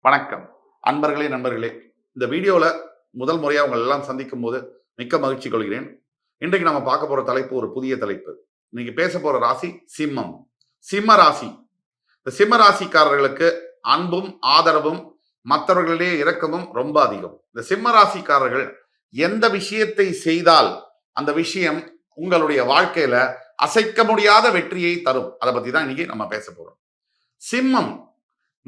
வணக்கம் அன்பர்களே நண்பர்களே. இந்த வீடியோவில் முதல் முறையாக உங்கள் எல்லாம் சந்திக்கும் போது மிக்க மகிழ்ச்சி கொள்கிறேன். இன்றைக்கு நம்ம பார்க்க போற தலைப்பு ஒரு புதிய தலைப்பு. இன்னைக்கு பேச போற ராசி சிம்மம். சிம்ம ராசி. இந்த சிம்ம ராசிக்காரர்களுக்கு அன்பும் ஆதரவும் மற்றவர்களிடையே இரக்கமும் ரொம்ப அதிகம். இந்த சிம்ம ராசிக்காரர்கள் எந்த விஷயத்தை செய்தால் அந்த விஷயம் உங்களுடைய வாழ்க்கையில அசைக்க முடியாத வெற்றியை தரும். அதை பத்தி தான் இன்னைக்கு நம்ம பேச போறோம். சிம்மம்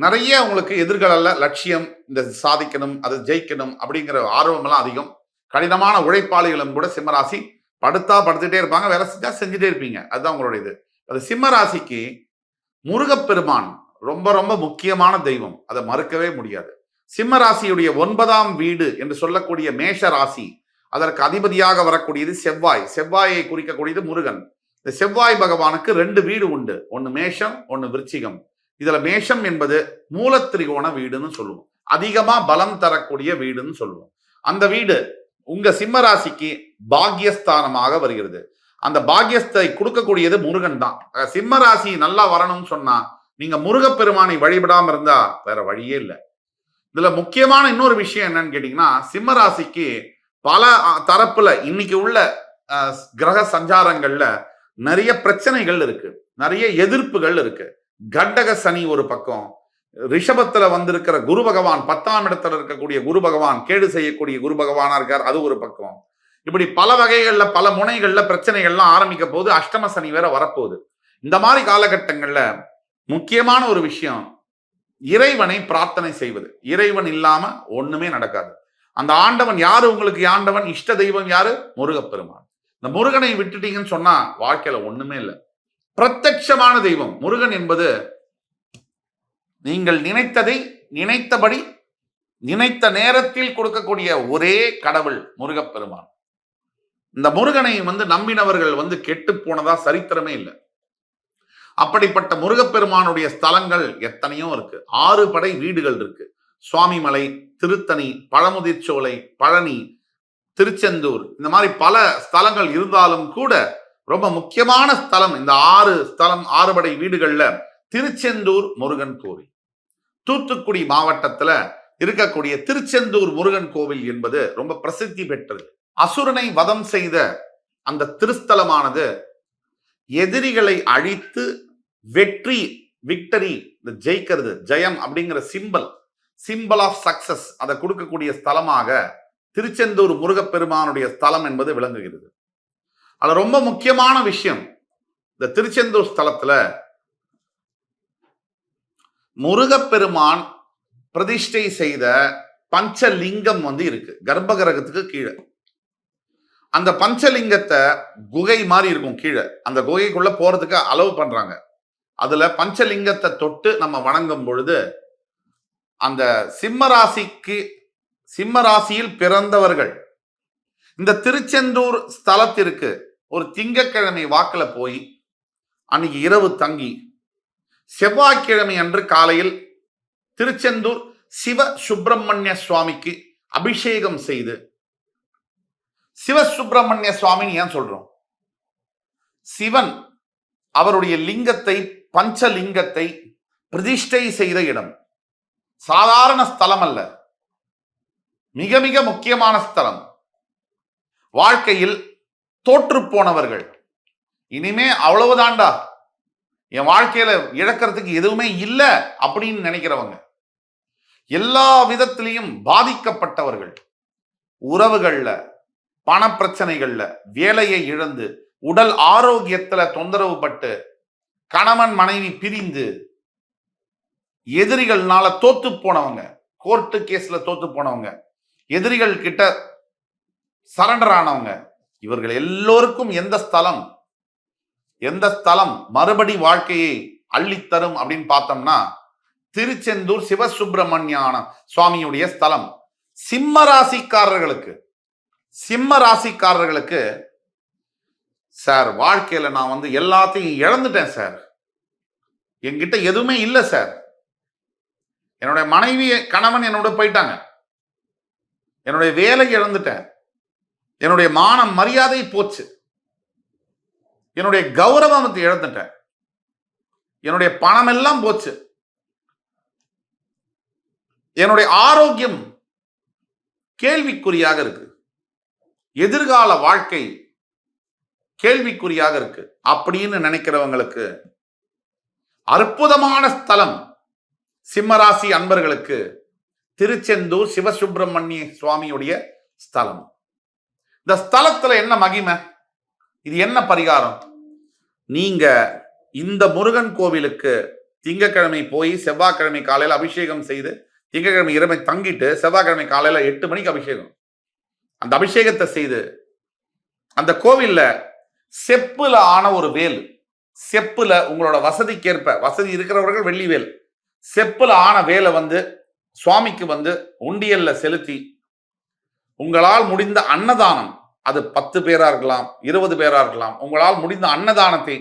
நிறைய உங்களுக்கு எதிர்கால லட்சியம், இந்த சாதிக்கணும், அதை ஜெயிக்கணும் அப்படிங்கிற ஆர்வம் எல்லாம் அதிகம். கடினமான உழைப்பாளிகளும் கூட சிம்மராசி படுத்தா படுத்துட்டே இருப்பாங்க, வேலை செஞ்சா செஞ்சுட்டே இருப்பீங்க. அதுதான் உங்களுடைய இது. அது சிம்மராசிக்கு முருகப்பெருமான் ரொம்ப ரொம்ப முக்கியமான தெய்வம், அதை மறுக்கவே முடியாது. சிம்மராசியுடைய 9ஆம் வீடு என்று சொல்லக்கூடிய மேஷ ராசி, அதற்கு அதிபதியாக வரக்கூடியது செவ்வாய். செவ்வாயை குறிக்கக்கூடியது முருகன். இந்த செவ்வாய் பகவானுக்கு 2 வீடு உண்டு, ஒன்னு மேஷம், ஒன்னு விருச்சிகம். இதுல மேஷம் என்பது மூலத்திரிகோண வீடுன்னு சொல்லுவோம், அதிகமா பலம் தரக்கூடிய வீடுன்னு சொல்லுவோம். அந்த வீடு உங்க சிம்ம ராசிக்கு பாக்யஸ்தானமாக வருகிறது. அந்த பாக்யஸ்தை கொடுக்கக்கூடியது முருகன் தான். சிம்ம ராசி நல்லா வரணும்னு சொன்னா நீங்க முருகப்பெருமானை வழிபடாம இருந்தா வேற வழியே இல்லை. இதுல முக்கியமான இன்னொரு விஷயம் என்னன்னு கேட்டீங்கன்னா, சிம்ம ராசிக்கு பல தரப்புல இன்னைக்கு உள்ள கிரக சஞ்சாரங்கள்ல நிறைய பிரச்சனைகள் இருக்கு, நிறைய எதிர்ப்புகள் இருக்கு. கண்டக சனி ஒரு பக்கம், ரிஷபத்துல வந்திருக்கிற குரு பகவான், 10ஆம் இடத்துல இருக்கக்கூடிய குரு பகவான் கேடு செய்யக்கூடிய குரு பகவானா இருக்கார், அது ஒரு பக்கம். இப்படி பல வகைகள்ல பல முனைகள்ல பிரச்சனைகள்லாம் ஆரம்பிக்க போது, அஷ்டம சனி வேற வரப்போகுது. இந்த மாதிரி காலகட்டங்கள்ல முக்கியமான ஒரு விஷயம் இறைவனை பிரார்த்தனை செய்வது. இறைவன் இல்லாம ஒண்ணுமே நடக்காது. அந்த ஆண்டவன் யாரு? உங்களுக்கு ஆண்டவன் இஷ்ட தெய்வம் யாரு? முருகப்பெருமான். இந்த முருகனை விட்டுட்டீங்கன்னு சொன்னா வாழ்க்கையில ஒண்ணுமே இல்லை. பிரத்யட்சமான தெய்வம் முருகன் என்பது நீங்கள் நினைத்ததை நினைத்தபடி நினைத்த நேரத்தில் கொடுக்கக்கூடிய ஒரே கடவுள் முருகப்பெருமான். இந்த முருகனை நம்பினவர்கள் கெட்டு போனதா சரித்திரமே இல்லை. அப்படிப்பட்ட முருகப்பெருமானுடைய ஸ்தலங்கள் எத்தனையோ இருக்கு. 6 படை வீடுகள் இருக்கு. சுவாமிமலை, திருத்தணி, பழமுதிர்ச்சோலை, பழனி, திருச்செந்தூர், இந்த மாதிரி பல ஸ்தலங்கள் இருந்தாலும் கூட ரொம்ப முக்கியமான ஸ்தலம் இந்த 6 படை வீடுகள்ல திருச்செந்தூர் முருகன் கோவில். தூத்துக்குடி மாவட்டத்துல இருக்கக்கூடிய திருச்செந்தூர் முருகன் கோவில் என்பது ரொம்ப பிரசித்தி பெற்றது. அசுரனை வதம் செய்த அந்த திருஸ்தலமானது எதிரிகளை அழித்து வெற்றி, விக்டரி, ஜெயிக்கிறது, ஜெயம் அப்படிங்கிற சிம்பிள் ஆஃப் சக்சஸ் அதை கொடுக்கக்கூடிய ஸ்தலமாக திருச்செந்தூர் முருகப்பெருமானுடைய ஸ்தலம் என்பது விளங்குகிறது. அது ரொம்ப முக்கியமான விஷயம். இந்த திருச்செந்தூர் ஸ்தலத்துல முருகப்பெருமான் பிரதிஷ்டை செய்த பஞ்சலிங்கம் இருக்கு கர்ப்பகிரகத்துக்கு கீழே. அந்த பஞ்சலிங்கத்தை குகை மாதிரி இருக்கும் கீழே, அந்த குகைக்குள்ள போறதுக்கு அலோவ் பண்றாங்க. அதுல பஞ்சலிங்கத்தை தொட்டு நம்ம வணங்கும் பொழுது அந்த சிம்ம ராசியில் பிறந்தவர்கள் இந்த திருச்செந்தூர் ஸ்தலத்திற்கு ஒரு திங்கட்கிழமை வாக்குல போய் அன்னைக்கு இரவு தங்கி செவ்வாய்க்கிழமை அன்று காலையில் திருச்செந்தூர் சிவ சுப்பிரமணிய சுவாமிக்கு அபிஷேகம் செய்து, சிவ சுப்பிரமணிய சுவாமின்னு ஏன் சொல்றோம்? சிவன் அவருடைய லிங்கத்தை, பஞ்சலிங்கத்தை பிரதிஷ்டை செய்த இடம். சாதாரண ஸ்தலம் அல்ல, மிக மிக முக்கியமான ஸ்தலம். வாழ்க்கையில் தோற்று போனவர்கள், இனிமே அவ்வளவுதான்டா, என் வாழ்க்கையில இழக்கிறதுக்கு எதுவுமே இல்லை அப்படின்னு நினைக்கிறவங்க, எல்லா விதத்திலையும் பாதிக்கப்பட்டவர்கள், உறவுகள்ல, பண பிரச்சனைகள்ல, வேலையை இழந்து, உடல் ஆரோக்கியத்துல தொந்தரவு பட்டு, கணவன் மனைவி பிரிந்து, எதிரிகள்னால தோத்து போனவங்க, கோர்ட்டு கேஸ்ல தோத்து போனவங்க, எதிரிகள் கிட்ட சரண்டர் ஆனவங்க, இவர்கள் எல்லோருக்கும் எந்த ஸ்தலம் மறுபடி வாழ்க்கையை அள்ளித்தரும் அப்படின்னு பார்த்தோம்னா திருச்செந்தூர் சிவசுப்பிரமணியான சுவாமியுடைய ஸ்தலம். சிம்ம ராசிக்காரர்களுக்கு சார், வாழ்க்கையில நான் எல்லாத்தையும் இழந்துட்டேன் சார், என்கிட்ட எதுவுமே இல்லை சார், என்னுடைய மனைவி கணவன் என்னோட போயிட்டாங்க, என்னுடைய வேலை இழந்துட்டேன், என்னுடைய மானம் மரியாதை போச்சு, என்னுடைய கௌரவத்தை இழந்துட்டேன், என்னுடைய பணம் எல்லாம் போச்சு, என்னுடைய ஆரோக்கியம் கேள்விக்குறியாக இருக்கு, எதிர்கால வாழ்க்கை கேள்விக்குறியாக இருக்கு அப்படின்னு நினைக்கிறவங்களுக்கு அற்புதமான ஸ்தலம் சிம்மராசி அன்பர்களுக்கு திருச்செந்தூர் சிவசுப்பிரமணிய சுவாமியுடைய ஸ்தலம். இந்த ஸ்தலத்துல என்ன மகிமை, இது என்ன பரிகாரம்? நீங்க இந்த முருகன் கோவிலுக்கு திங்கக்கிழமை போய் செவ்வாய்க்கிழமை காலையில அபிஷேகம் செய்து திங்கக்கிழமை இரவை தங்கிட்டு செவ்வாய்க்கிழமை காலையில 8 மணிக்கு அபிஷேகம், அந்த அபிஷேகத்தை செய்து அந்த கோவில்ல செப்புல ஆன ஒரு வேல், செப்புல உங்களோட வசதிக்கேற்ப, வசதி இருக்கிறவர்கள் வெள்ளி வேல், செப்புல ஆன வேலை சுவாமிக்கு உண்டியல்ல செலுத்தி உங்களால் முடிந்த அன்னதானம், அது 10 பேரா இருக்கலாம், 20 பேரா இருக்கலாம், உங்களால் முடிந்த அன்னதானத்தை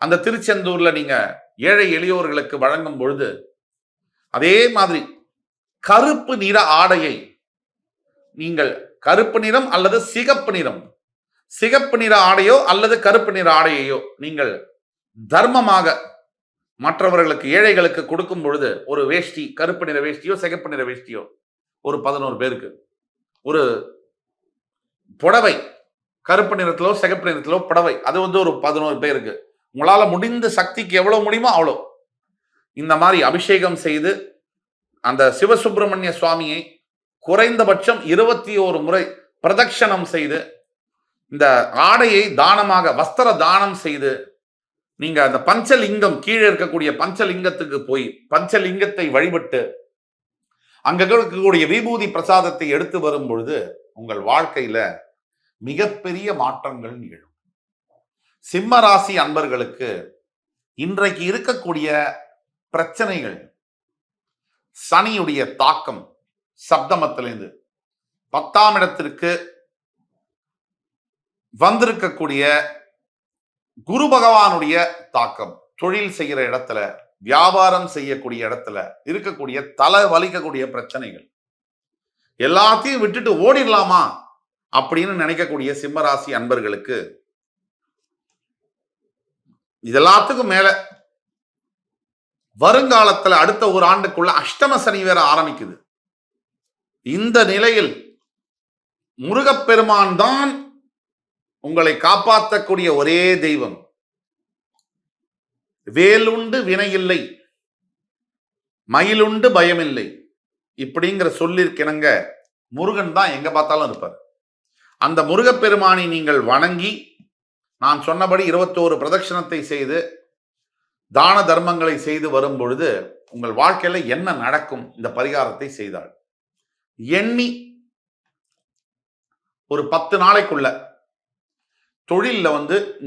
அந்த திருச்செந்தூர்ல நீங்க ஏழை எளியோர்களுக்கு வழங்கும் பொழுது, அதே மாதிரி கருப்பு நிற ஆடையை நீங்கள், கருப்பு நிறம் அல்லது சிகப்பு நிறம், சிகப்பு நிற ஆடையோ அல்லது கருப்பு நிற ஆடையையோ நீங்கள் தர்மமாக மற்றவர்களுக்கு ஏழைகளுக்கு கொடுக்கும் பொழுது, ஒரு வேஷ்டி, கருப்பு நிற வேஷ்டியோ சிகப்பு நிற வேஷ்டியோ ஒரு 11 பேருக்கு, ஒரு புடவை கருப்பு நிறத்திலோ சிகப்பு நிறத்திலோ புடவை, அது ஒரு 11 பேருக்கு, உங்களால முடிந்த சக்திக்கு எவ்வளவு முடியுமோ அவ்வளோ இந்த மாதிரி அபிஷேகம் செய்து அந்த சிவசுப்பிரமணிய சுவாமியை குறைந்தபட்சம் 21 முறை பிரதட்சணம் செய்து இந்த ஆடையை தானமாக வஸ்திர தானம் செய்து நீங்க அந்த பஞ்சலிங்கம் கீழே இருக்கக்கூடிய பஞ்சலிங்கத்துக்கு போய் பஞ்சலிங்கத்தை வழிபட்டு அங்க இருக்கக்கூடிய விபூதி பிரசாதத்தை எடுத்து வரும் பொழுது உங்கள் வாழ்க்கையில மிகப்பெரிய மாற்றங்கள் நிகழும். சிம்ம ராசி அன்பர்களுக்கு இன்றைக்கு இருக்கக்கூடிய பிரச்சனைகள், சனியுடைய தாக்கம், சப்தமத்திலிருந்து 10ஆம் இடத்திற்கு வந்திருக்கக்கூடிய குரு பகவானுடைய தாக்கம், தொழில் செய்கிற இடத்துல, வியாபாரம் செய்யக்கூடிய இடத்துல இருக்கக்கூடிய தலை வலிக்கக்கூடிய பிரச்சனைகள் எல்லாத்தையும் விட்டுட்டு ஓடிடலாமா அப்படின்னு நினைக்கக்கூடிய சிம்மராசி அன்பர்களுக்கு இதெல்லாத்துக்கும் மேல வருங்காலத்துல அடுத்த ஒரு ஆண்டுக்குள்ள அஷ்டம சனி வேற ஆரம்பிக்குது. இந்த நிலையில் முருகப்பெருமான் தான் உங்களை காப்பாற்றக்கூடிய ஒரே தெய்வம். வேலுண்டு வினையில்லை, மயிலுண்டு பயமில்லை இப்படிங்கிற சொல்லிருக்கினங்க முருகன் தான் எங்க பார்த்தாலும் இருப்பார். அந்த முருகப்பெருமானை நீங்கள் வணங்கி நான் சொன்னபடி 21 பிரதட்சணத்தை செய்து தான தர்மங்களை செய்து வரும் பொழுது உங்கள் வாழ்க்கையில என்ன நடக்கும்? இந்த பரிகாரத்தை செய்தால் எண்ணி ஒரு 10 நாளைக்குள்ள தொழில்ல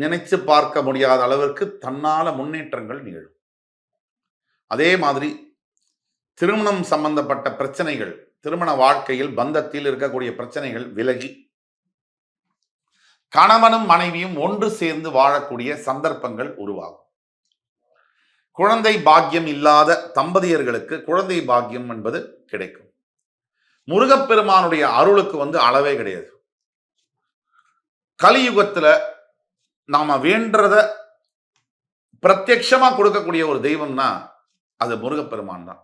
நினைச்சு பார்க்க முடியாத அளவிற்கு தன்னால முன்னேற்றங்கள் நிகழும். அதே மாதிரி திருமணம் சம்பந்தப்பட்ட பிரச்சனைகள், திருமண வாழ்க்கையில் பந்தத்தில் இருக்கக்கூடிய பிரச்சனைகள் விலகி கணவனும் மனைவியும் ஒன்று சேர்ந்து வாழக்கூடிய சந்தர்ப்பங்கள் உருவாகும். குழந்தை பாக்கியம் இல்லாத தம்பதியர்களுக்கு குழந்தை பாக்கியம் என்பது கிடைக்கும். முருகப்பெருமானுடைய அருளுக்கு அளவே கிடையாது. கலியுகத்துல நாம வேண்டத பிரத்யட்சமா கொடுக்கக்கூடிய ஒரு தெய்வம்னா அது முருகப்பெருமான் தான்.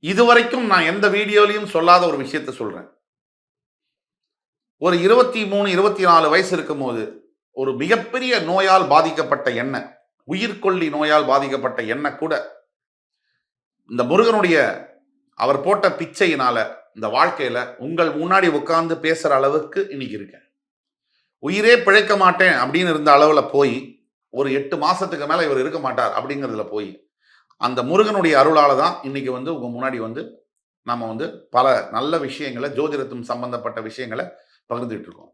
இதுவரைக்கும் நான் எந்த வீடியோலையும் சொல்லாத ஒரு விஷயத்தை சொல்றேன். ஒரு 23, 24 வயசு இருக்கும் போது ஒரு மிகப்பெரிய நோயால் பாதிக்கப்பட்ட என்ன, உயிர்கொல்லி நோயால் பாதிக்கப்பட்ட என்ன கூட இந்த முருகனுடைய அவர் போட்ட பிச்சையினால இந்த வாழ்க்கையில உங்கள் முன்னாடி உட்கார்ந்து பேசுற அளவுக்கு இன்னைக்கு இருக்கேன். உயிரே பிழைக்க மாட்டேன் அப்படின்னு இருந்த அளவுல போய் ஒரு 8 மாசத்துக்கு மேல இவர் இருக்க மாட்டார் அப்படிங்கிறதுல போய் அந்த முருகனுடைய அருளால தான் இன்னைக்கு உங்க முன்னாடி நம்ம பல நல்ல விஷயங்களை, ஜோதிடத்தும் சம்பந்தப்பட்ட விஷயங்களை பகிர்ந்துட்டு இருக்கோம்.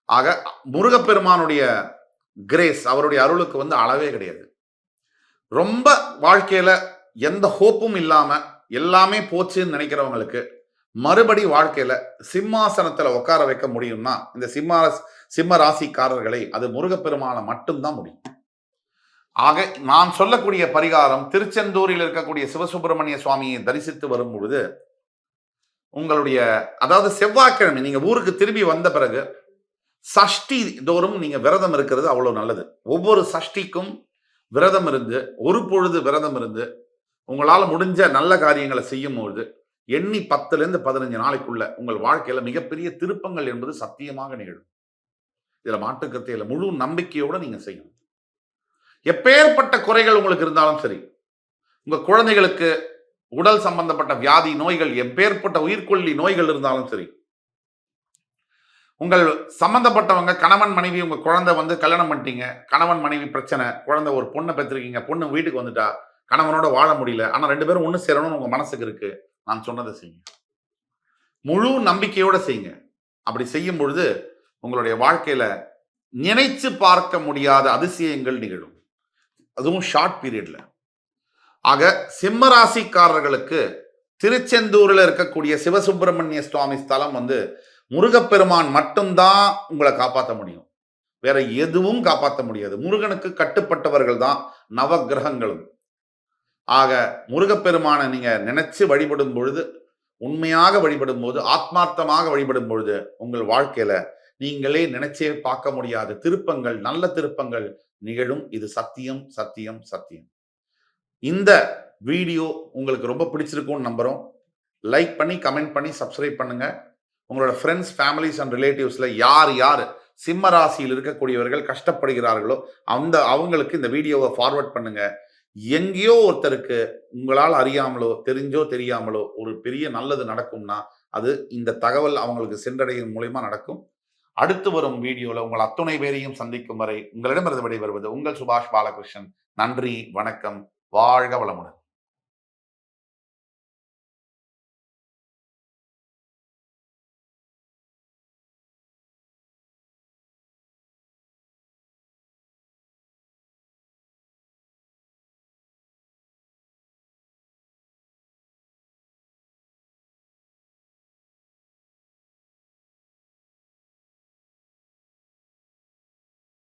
ஆக முருகப்பெருமானுடைய கிரேஸ், அவருடைய அருளுக்கு அளவே கிடையாது. ரொம்ப வாழ்க்கையில எந்த ஹோப்பும் இல்லாம எல்லாமே போச்சுன்னு நினைக்கிறவங்களுக்கு மறுபடி வாழ்க்கையில சிம்மாசனத்துல உட்கார வைக்க முடியும்னா இந்த சிம்ம ராசிக்காரர்களை அது முருகப்பெருமான மட்டும்தான் முடியும். ஆக நான் சொல்லக்கூடிய பரிகாரம், திருச்செந்தூரில் இருக்கக்கூடிய சிவசுப்பிரமணிய சுவாமியை தரிசித்து வரும் பொழுது உங்களுடைய, அதாவது செவ்வாய்க்கிழமை நீங்க ஊருக்கு திரும்பி வந்த பிறகு சஷ்டி தோறும் நீங்க விரதம் இருக்கிறது அவ்வளவு நல்லது. ஒவ்வொரு சஷ்டிக்கும் விரதம் இருந்து, ஒரு பொழுது விரதம் இருந்து உங்களால முடிஞ்ச நல்ல காரியங்களை செய்யும்போது எண்ணி 10லிருந்து 15 நாளைக்குள்ள உங்கள் வாழ்க்கையில மிகப்பெரிய திருப்பங்கள் என்பது சத்தியமாக நிகழும். இதுல மாற்றுக்கருத்தே இல்ல. முழு நம்பிக்கையோட நீங்க செய்யணும். எப்பேற்பட்ட குறைகள் உங்களுக்கு இருந்தாலும் சரி, உங்க குழந்தைகளுக்கு உடல் சம்பந்தப்பட்ட வியாதி, நோய்கள், எப்பேற்பட்ட உயிர்கொல்லி நோய்கள் இருந்தாலும் சரி, உங்கள் சம்பந்தப்பட்டவங்க கணவன், மனைவி, உங்க குழந்தை வந்து கல்யாணம் பண்ணிட்டீங்க. கணவன், மனைவி பிரச்சனை. குழந்தை ஒரு பொண்ண பெத்திருக்கீங்க. பொண்ணு வீட்டுக்கு வந்துட்டா. கணவனோட வாழ முடியல. ஆனா 2 பேரும் ஒண்ணு சேரணும்னு உங்க மனசுக்கு இருக்கு. நான் சொன்னத செய்யுங்க. முழு நம்பிக்கையோட செய்யுங்க. அப்படி செய்யும் பொழுது உங்களுடைய வாழ்க்கையில நினைச்சு பார்க்க முடியாத அதிசயங்கள் நிகழும். அதுவும் ஷார்ட் பீரியட்ல. ஆக சிம்ம ராசிக்காரர்களுக்கு திருச்செந்தூரில் இருக்கக்கூடிய சிவசுப்பிரமணிய சுவாமி ஸ்தலம் வந்து முருகப்பெருமான் மட்டும்தான் உங்களை காப்பாற்ற முடியும். வேற எதுவும் காப்பாற்ற முடியாது. முருகனுக்கு கட்டுப்பட்டவர்கள் தான் நவ கிரகங்களும். ஆக முருகப்பெருமானை நீங்க நினைச்சு வழிபடும் பொழுது, உண்மையாக வழிபடும் போது, ஆத்மார்த்தமாக வழிபடும் பொழுது உங்கள் வாழ்க்கையில நீங்களே நினைச்சே பார்க்க முடியாத திருப்பங்கள், நல்ல திருப்பங்கள் நிகழும். இது சத்தியம், சத்தியம், சத்தியம். இந்த வீடியோ உங்களுக்கு ரொம்ப பிடிச்சிருக்கும்னு நம்புறோம். லைக் பண்ணி, கமெண்ட் பண்ணி, சப்ஸ்கிரைப் பண்ணுங்க. உங்களோட ஃப்ரெண்ட்ஸ், ஃபேமிலிஸ் அண்ட் ரிலேட்டிவ்ஸ்ல யார் யார் சிம்ம ராசியில் இருக்கக்கூடியவர்கள் கஷ்டப்படுகிறார்களோ அவங்களுக்கு இந்த வீடியோவை ஃபார்வர்ட் பண்ணுங்க. எங்கேயோ ஒருத்தருக்கு உங்களால் அறியாமலோ தெரிஞ்சோ தெரியாமலோ ஒரு பெரிய நல்லது நடக்கும்னா அது இந்த தகவல் அவங்களுக்கு சென்றடையும் மூலியமா நடக்கும். அடுத்து வரும் வீடியோல உங்கள் அத்துணை பேரையும் சந்திக்கும் வரை உங்களிடமிருந்து விடைபெறுவது உங்கள் சுபாஷ் பாலகிருஷ்ணன். நன்றி, வணக்கம், வாழ்க வளமுடன்.